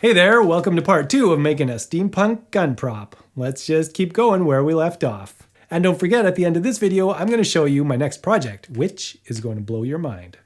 Hey there, welcome to part 2 of making a steampunk gun prop. Let's just keep going where we left off. And don't forget, at the end of this video, I'm going to show you my next project, which is going to blow your mind.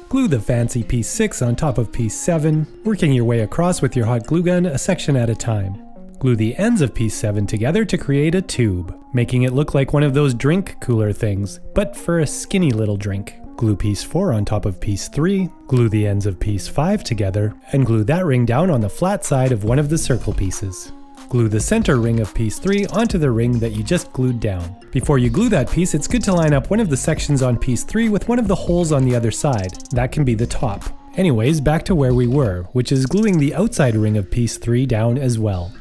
Glue the fancy piece 6 on top of piece 7, working your way across with your hot glue gun a section at a time. Glue the ends of piece 7 together to create a tube, making it look like one of those drink cooler things, but for a skinny little drink. Glue piece 4 on top of piece 3, glue the ends of piece 5 together, and glue that ring down on the flat side of one of the circle pieces. Glue the center ring of piece 3 onto the ring that you just glued down. Before you glue that piece, it's good to line up one of the sections on piece 3 with one of the holes on the other side. That can be the top. Anyways, back to where we were, which is gluing the outside ring of piece 3 down as well.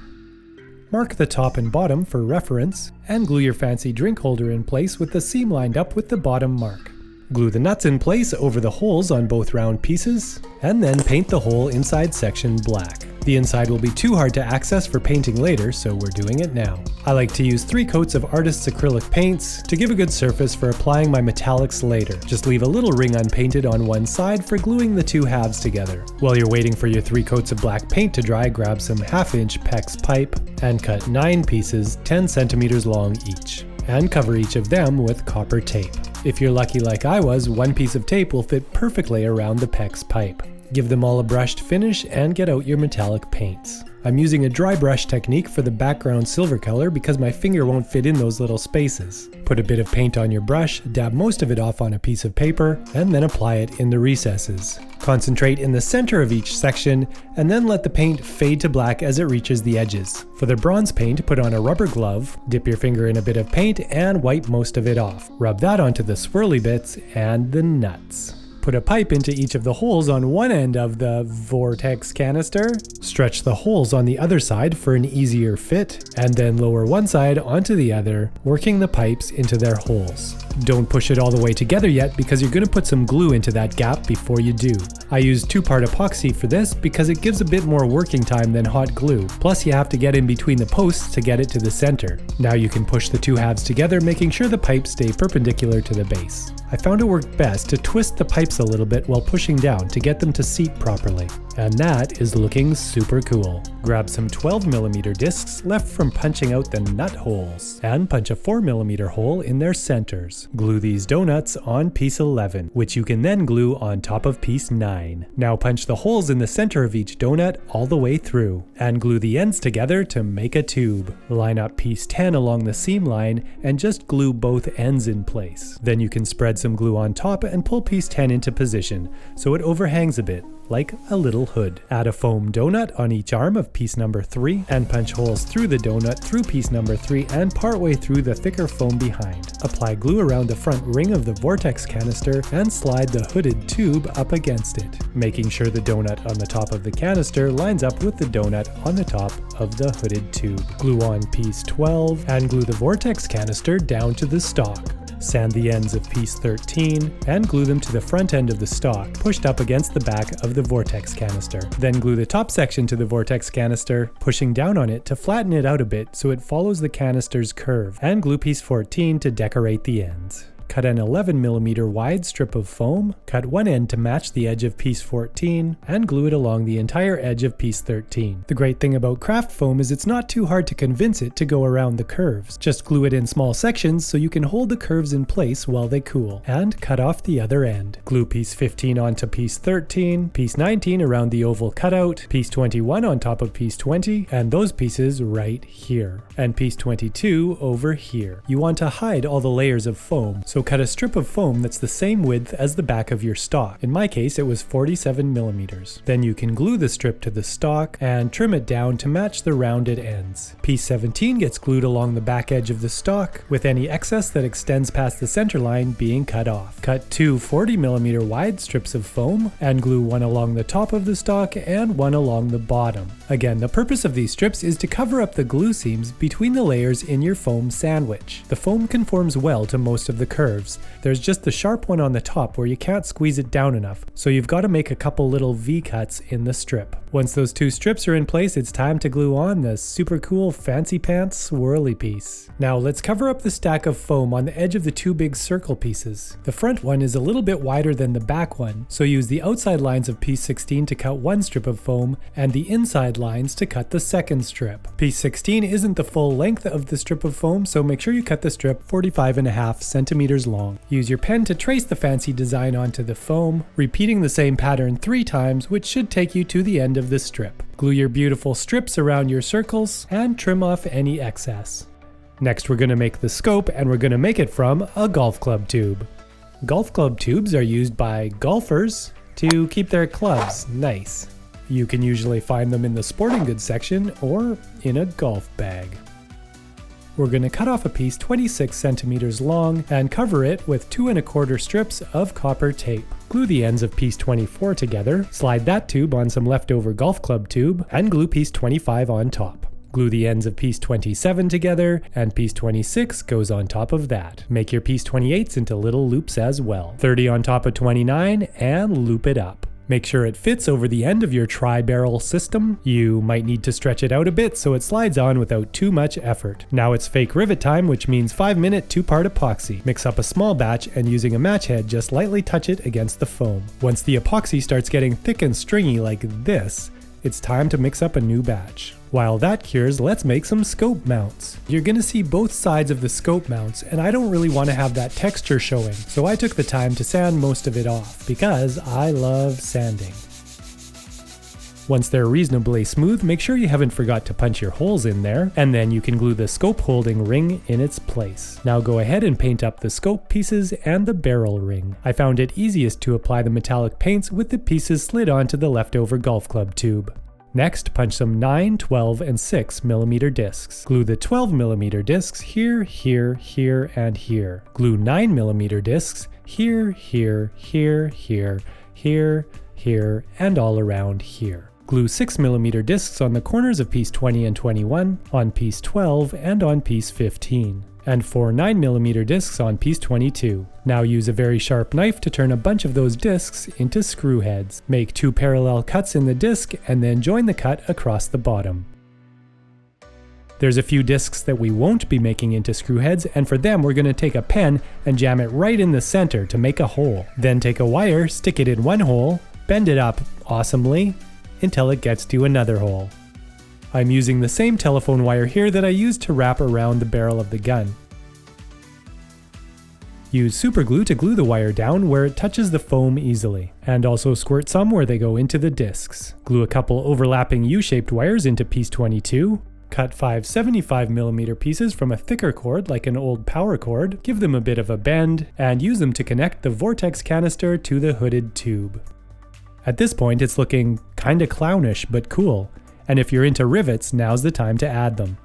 Mark the top and bottom for reference, and glue your fancy drink holder in place with the seam lined up with the bottom mark. Glue the nuts in place over the holes on both round pieces, and then paint the whole inside section black. The inside will be too hard to access for painting later, so we're doing it now. I like to use 3 coats of artist's acrylic paints to give a good surface for applying my metallics later. Just leave a little ring unpainted on one side for gluing the 2 halves together. While you're waiting for your 3 coats of black paint to dry, grab some 1/2-inch PEX pipe and cut 9 pieces 10 centimeters long each, and cover each of them with copper tape. If you're lucky like I was, 1 piece of tape will fit perfectly around the PEX pipe. Give them all a brushed finish and get out your metallic paints. I'm using a dry brush technique for the background silver color because my finger won't fit in those little spaces. Put a bit of paint on your brush, dab most of it off on a piece of paper, and then apply it in the recesses. Concentrate in the center of each section, and then let the paint fade to black as it reaches the edges. For the bronze paint, put on a rubber glove, dip your finger in a bit of paint, and wipe most of it off. Rub that onto the swirly bits and the nuts. Put a pipe into each of the holes on one end of the vortex canister, stretch the holes on the other side for an easier fit, and then lower one side onto the other, working the pipes into their holes. Don't push it all the way together yet because you're going to put some glue into that gap before you do. I use 2-part epoxy for this because it gives a bit more working time than hot glue, plus you have to get in between the posts to get it to the center. Now you can push the 2 halves together, making sure the pipes stay perpendicular to the base. I found it worked best to twist the pipes a little bit while pushing down to get them to seat properly. And that is looking super cool. Grab some 12mm discs left from punching out the nut holes, and punch a 4mm hole in their centers. Glue these donuts on piece 11, which you can then glue on top of piece 9. Now punch the holes in the center of each donut all the way through, and glue the ends together to make a tube. Line up piece 10 along the seam line, and just glue both ends in place. Then you can spread some glue on top and pull piece 10 into position, so it overhangs a bit, like a little hood. Add a foam donut on each arm of piece number 3 and punch holes through the donut through piece number 3 and partway through the thicker foam behind. Apply glue around the front ring of the vortex canister and slide the hooded tube up against it, making sure the donut on the top of the canister lines up with the donut on the top of the hooded tube. Glue on piece 12 and glue the vortex canister down to the stock. Sand the ends of piece 13 and glue them to the front end of the stock, pushed up against the back of the vortex canister. Then glue the top section to the vortex canister, pushing down on it to flatten it out a bit so it follows the canister's curve, and glue piece 14 to decorate the ends. Cut an 11mm wide strip of foam, cut one end to match the edge of piece 14, and glue it along the entire edge of piece 13. The great thing about craft foam is it's not too hard to convince it to go around the curves. Just glue it in small sections so you can hold the curves in place while they cool, and cut off the other end. Glue piece 15 onto piece 13, piece 19 around the oval cutout, piece 21 on top of piece 20, and those pieces right here, and piece 22 over here. You want to hide all the layers of foam, so cut a strip of foam that's the same width as the back of your stock. In my case, it was 47mm. Then you can glue the strip to the stock and trim it down to match the rounded ends. Piece 17 gets glued along the back edge of the stock, with any excess that extends past the center line being cut off. Cut 2 40mm wide strips of foam and glue one along the top of the stock and one along the bottom. Again, the purpose of these strips is to cover up the glue seams between the layers in your foam sandwich. The foam conforms well to most of the curves, curves. There's just the sharp one on the top where you can't squeeze it down enough, so you've got to make a couple little V-cuts in the strip. Once those two strips are in place, it's time to glue on the super cool fancy pants swirly piece. Now let's cover up the stack of foam on the edge of the two big circle pieces. The front one is a little bit wider than the back one, so use the outside lines of piece 16 to cut one strip of foam and the inside lines to cut the second strip. Piece 16 isn't the full length of the strip of foam, so make sure you cut the strip 45.5 centimeters long. Use your pen to trace the fancy design onto the foam, repeating the same pattern 3 times, which should take you to the end of the strip. Glue your beautiful strips around your circles and trim off any excess. Next, we're going to make the scope, and we're going to make it from a golf club tube. Golf club tubes are used by golfers to keep their clubs nice. You can usually find them in the sporting goods section or in a golf bag. We're going to cut off a piece 26 centimeters long and cover it with 2 1/4 strips of copper tape. Glue the ends of piece 24 together, slide that tube on some leftover golf club tube, and glue piece 25 on top. Glue the ends of piece 27 together, and piece 26 goes on top of that. Make your piece 28s into little loops as well. 30 on top of 29, and loop it up. Make sure it fits over the end of your tri-barrel system. You might need to stretch it out a bit so it slides on without too much effort. Now it's fake rivet time, which means 5-minute 2-part epoxy. Mix up a small batch and using a match head, just lightly touch it against the foam. Once the epoxy starts getting thick and stringy like this, it's time to mix up a new batch. While that cures, let's make some scope mounts. You're gonna see both sides of the scope mounts, and I don't really want to have that texture showing, so I took the time to sand most of it off, because I love sanding. Once they're reasonably smooth, make sure you haven't forgot to punch your holes in there, and then you can glue the scope holding ring in its place. Now go ahead and paint up the scope pieces and the barrel ring. I found it easiest to apply the metallic paints with the pieces slid onto the leftover golf club tube. Next, punch some 9, 12, and 6 mm discs. Glue the 12 mm discs here, here, here, and here. Glue 9 mm discs here, here, here, here, here, here, and all around here. Glue 6 mm discs on the corners of piece 20 and 21, on piece 12, and on piece 15. And 4 9 mm discs on piece 22. Now use a very sharp knife to turn a bunch of those discs into screw heads. Make 2 parallel cuts in the disc and then join the cut across the bottom. There's a few discs that we won't be making into screw heads, and for them we're going to take a pen and jam it right in the center to make a hole. Then take a wire, stick it in one hole, bend it up awesomely until it gets to another hole. I'm using the same telephone wire here that I used to wrap around the barrel of the gun. Use super glue to glue the wire down where it touches the foam easily, and also squirt some where they go into the discs. Glue a couple overlapping U-shaped wires into piece 22. Cut 5 75mm pieces from a thicker cord like an old power cord, give them a bit of a bend, and use them to connect the vortex canister to the hooded tube. At this point it's looking kinda clownish but cool. And if you're into rivets, now's the time to add them.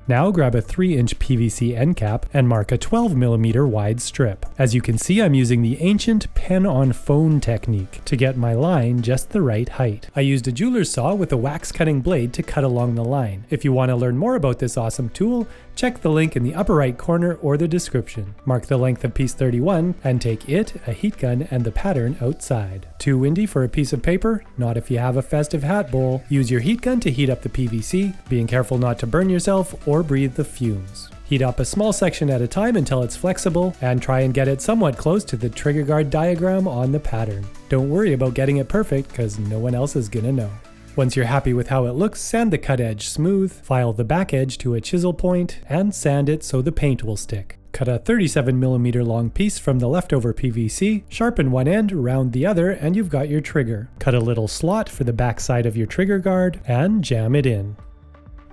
Now grab a 3-inch PVC end cap and mark a 12mm wide strip. As you can see, I'm using the ancient pen-on-phone technique to get my line just the right height. I used a jeweler's saw with a wax cutting blade to cut along the line. If you want to learn more about this awesome tool, check the link in the upper right corner or the description. Mark the length of piece 31 and take it, a heat gun, and the pattern outside. Too windy for a piece of paper? Not if you have a festive hat bowl. Use your heat gun to heat up the PVC, being careful not to burn yourself or breathe the fumes. Heat up a small section at a time until it's flexible, and try and get it somewhat close to the trigger guard diagram on the pattern. Don't worry about getting it perfect, because no one else is gonna know. Once you're happy with how it looks, sand the cut edge smooth, file the back edge to a chisel point, and sand it so the paint will stick. Cut a 37mm long piece from the leftover PVC, sharpen one end, round the other, and you've got your trigger. Cut a little slot for the back side of your trigger guard, and jam it in.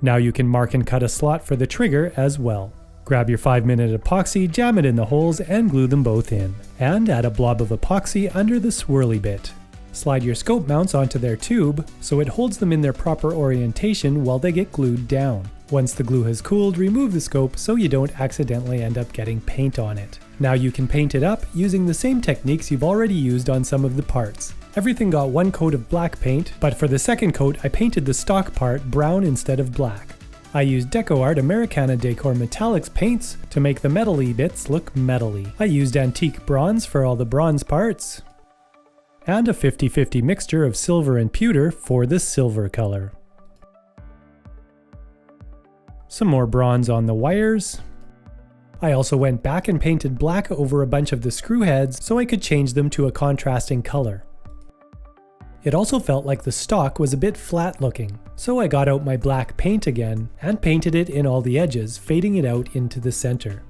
Now you can mark and cut a slot for the trigger as well. Grab your 5-minute epoxy, jam it in the holes, and glue them both in. And add a blob of epoxy under the swirly bit. Slide your scope mounts onto their tube so it holds them in their proper orientation while they get glued down. Once the glue has cooled, remove the scope so you don't accidentally end up getting paint on it. Now you can paint it up using the same techniques you've already used on some of the parts. Everything got one coat of black paint, but for the second coat I painted the stock part brown instead of black. I used DecoArt Americana Decor Metallics paints to make the metal-y bits look metal-y. I used antique bronze for all the bronze parts. And a 50-50 mixture of silver and pewter for the silver color. Some more bronze on the wires. I also went back and painted black over a bunch of the screw heads so I could change them to a contrasting color. It also felt like the stock was a bit flat looking, so I got out my black paint again and painted it in all the edges, fading it out into the center.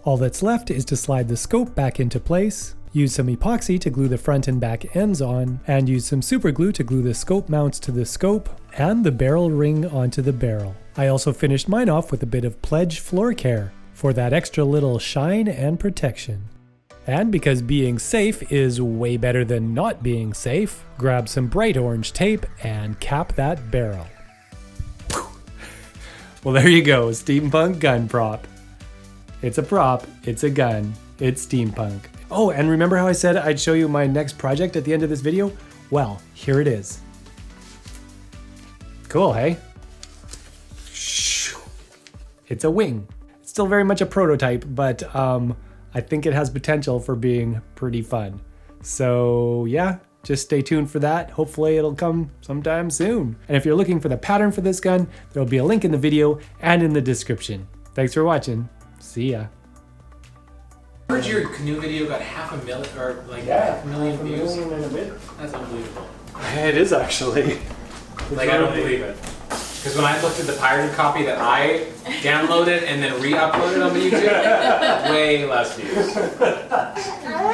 All that's left is to slide the scope back into place, use some epoxy to glue the front and back ends on, and use some super glue to glue the scope mounts to the scope and the barrel ring onto the barrel. I also finished mine off with a bit of Pledge floor care for that extra little shine and protection. And because being safe is way better than not being safe, grab some bright orange tape and cap that barrel. Well, there you go, steampunk gun prop. It's a prop, it's a gun, it's steampunk. Oh, and remember how I said I'd show you my next project at the end of this video? Well, here it is. Cool, hey? It's a wing. It's still very much a prototype, but I think it has potential for being pretty fun. So yeah, just stay tuned for that. Hopefully it'll come sometime soon. And if you're looking for the pattern for this gun, there'll be a link in the video and in the description. Thanks for watching. See ya. I heard your canoe video got half a million views. In a bit. That's unbelievable. It is actually. Like, I don't believe it. Because when I looked at the pirated copy that I downloaded and then re-uploaded on the YouTube, way less views.